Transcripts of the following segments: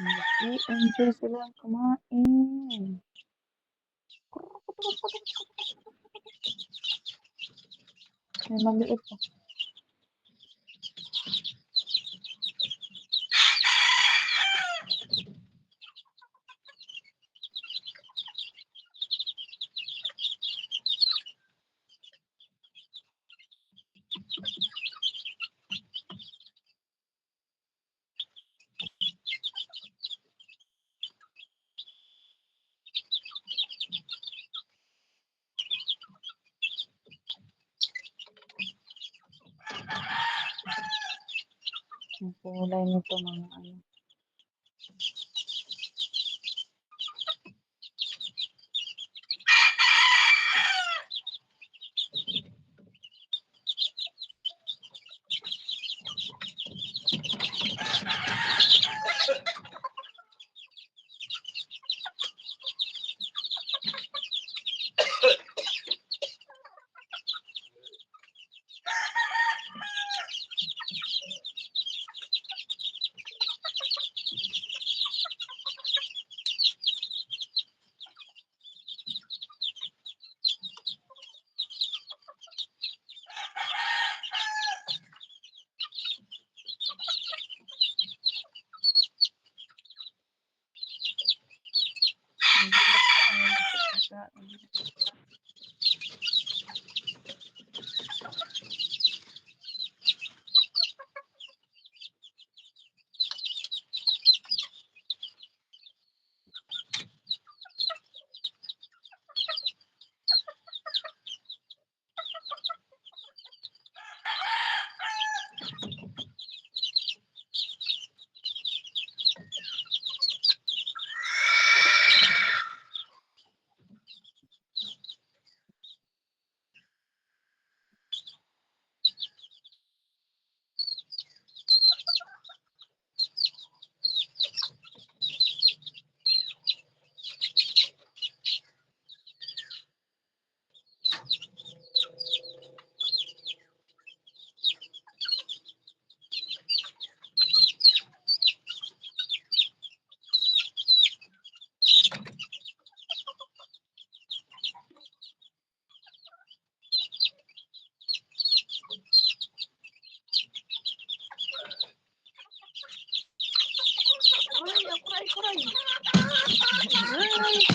Nag-i-enjoy silang kumain. May maliit pa. Ang kulay nito mga ano. Ang hirap sa ano nito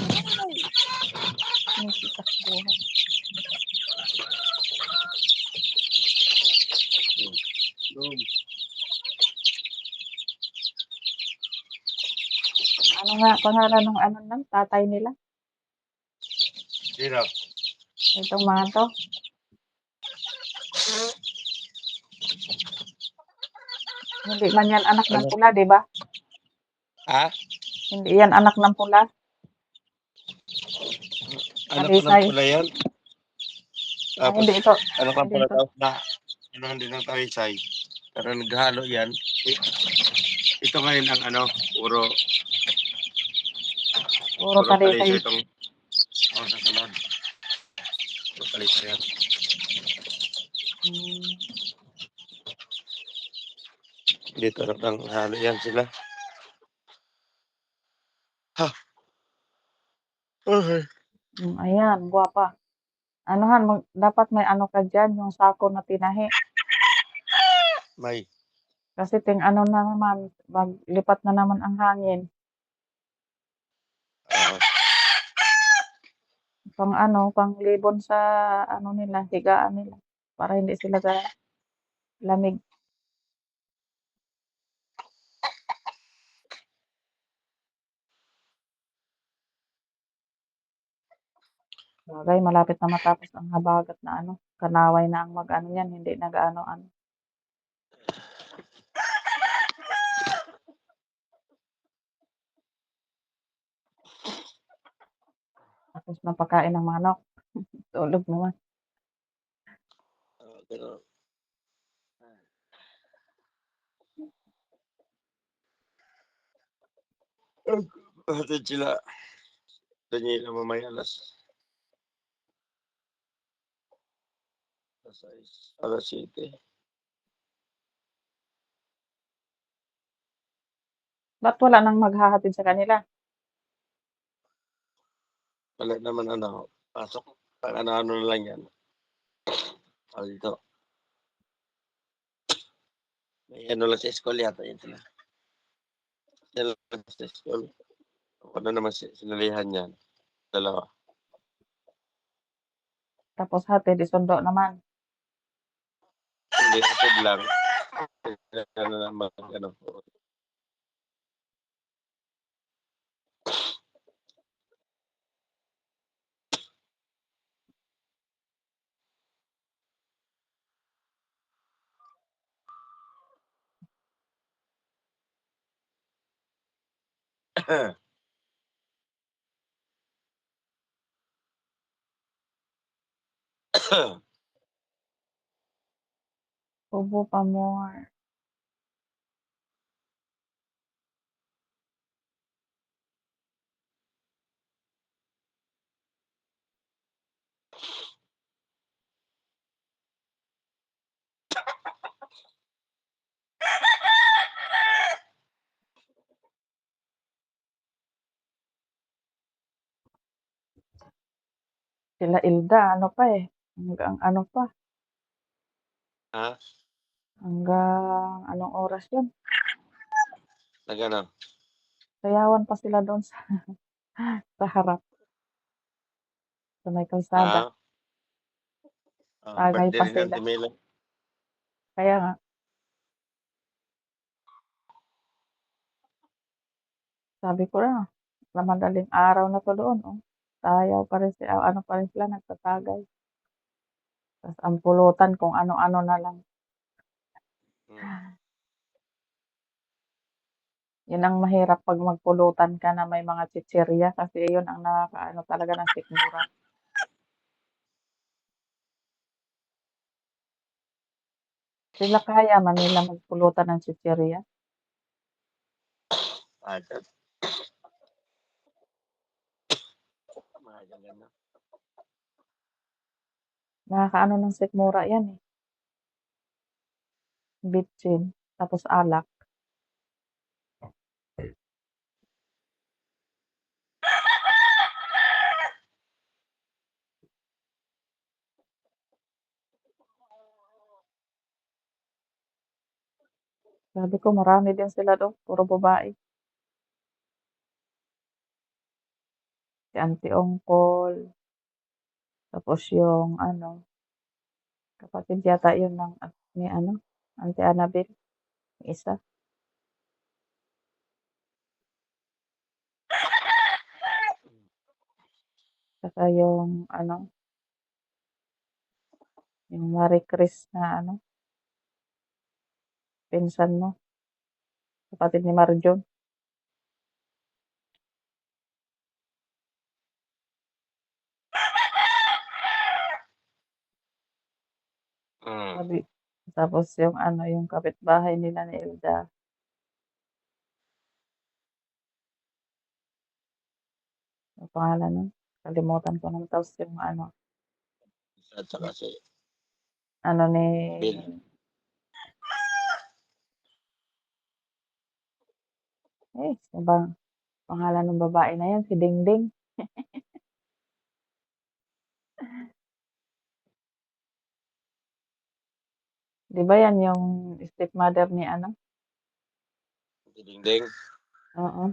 pagkain. Nagsitakbuhan. Ano nga pangalan ng ano ng tatay nila? Sino? Itong mga 'to? Hindi man yan anak ng Ano? pula, 'di ba? Ha? Hindi yan anak ng pula. Anak ko ng Talisay. pula yan. Ah, Tapos, hindi ito. anak ng Hindi pula ito. tapos na, din ng talisay. Pero naghalo yan. Ito ngayon ang ano, puro, Puro puro talisay. talisay itong sa sunod. Puro talisay yan. Hmm. Dito ang halo yan sila. Ha? Okay. Ayan, guwapa. Anuhan, dapat may ano ka dyan, yung sako na tinahi. May. Kasi ano na naman, maglipat na naman ang hangin. Oo. Pang libon sa ano nila, higaan nila. Para hindi sila sa lamig. Bagay, malapit na matapos ang habagat na ano. Kanaway na ang mag-ano yan, hindi nag-ano-ano. Tapos na pagkain ng manok. Tulog naman. Ganun. Hatid sila. Daniela mamaya alas 7. Ba't wala nang maghahatid sa kanila? Wala naman ano, pasok pang ano-ano na lang yan, tawag dito, may ano lang sa school yata yun sila. Sila lang sa school. Kung ano naman sinalihan niyan, dalawa. Tapos hatid, isundo naman. Hindi, hatid lang. Ano naman, ano. Ubo pa more. Sila Ilda, ano pa eh, hanggang ano pa, Ha? hanggang anong oras yun? Nag-ano? Sayawan pa sila doon sa, sa harap, sa may kalsada. Ah, Tagay birthday pa rin ni sila. Auntie Mela. Kaya nga, sabi ko na, sa madaling araw na to doon, oh. Sayaw pa rin sila, ano pa rin sila, nagtatagay. Tas ang pulutan kung ano-ano na lang. Hmm. Yun ang mahirap 'pag magpulutan ka na may mga chichirya kasi yun ang nakakaano talaga ng sikmura. Sila kaya man nila magpulutan ng chichirya. Agad. Maaga na. Nakakaano ng sikmura yan, eh, bitchin, tapos alak. Sabi ko marami din sila dun, puro babae. Si Auntie Ongkol, tapos yung ano, kapatid yata yun ng ni ano, Auntie Annabel, yung isa. Saka yung ano, yung Marie Chris na ano, pinsan mo, kapatid ni Marjon. Hmm. Sabi tapos yung ano, yung kapitbahay nila ni Elda, ang pangalan nun? Kalimutan ko na tapos yung ano, At saka si ano ni Bill. ano bang pangalan ng babae na yan, si Dingding. 'Di ba yan yung stepmother ni ano? Si Dingding. Oo,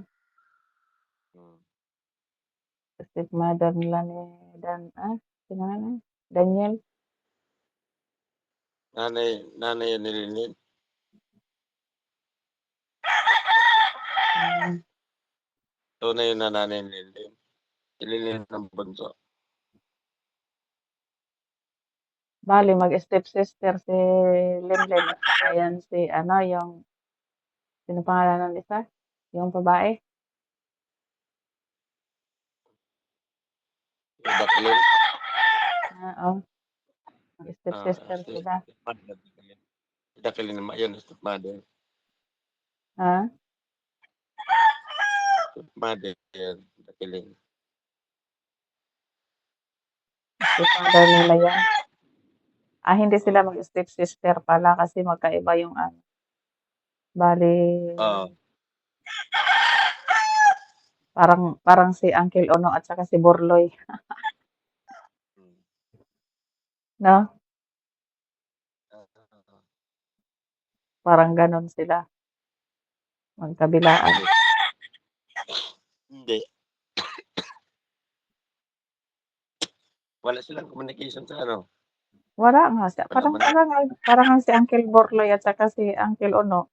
Hmm. stepmother nila ni sino nga na? Daniel. Nanay yan ni Lilin. Hmm, Tunay yun na nanay ni Lilin. Si Lilin ang bunso. bale mag-stepsister si Linlin at saka yan si ano, yung sino pangalan ng isa? Yung babae? Yung Jacqueline. Oo, mag-stepsister Si sila. stepmother. Si Jacqueline naman yun, stepmother. Ha? Stepmother yan, Jacqueline. Stepmother nila yan. Hindi sila Oo. mag-stepsister pala kasi magkaiba yung ano, bale Oo. Parang si Uncle Ono at saka si Borloy, Hmm. 'no? Oo. Parang gano'n sila, magkabilaan. Hindi. Hindi. Wala silang communication sa ano, Wala nga siya, wala parang man parang ang parang ang si Uncle Borloy at saka si Uncle Ono,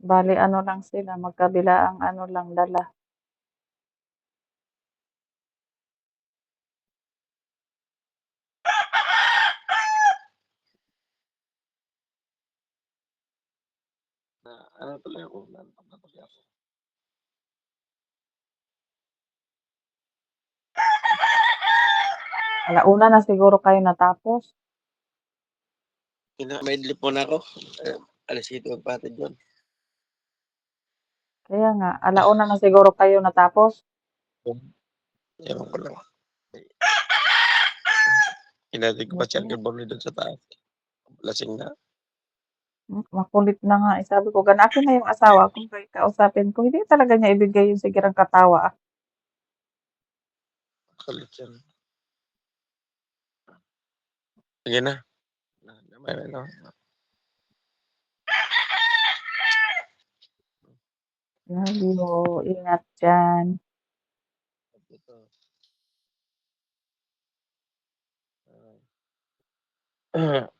bale ano lang sila, magkabilaang ano lang dala. na ano tuloy ako, nantok na tuloy ako. Alauna na siguro kayo natapos, Maidlip muna ako, 7:00 magpatid yun. kaya nga, alauna na siguro kayo natapos? Ewan ko lang. Hinatid ko pa si Buti Uncle Borny dun sa taas, lasing na. makulit na nga, eh, sabi ko akin na yung asawa ko kay kausapin ko, hindi talaga niya ibigay yung sigarang katawa, Kulit yan. Sige na. May ano. Love you, ingat diyan. Ito. Ah.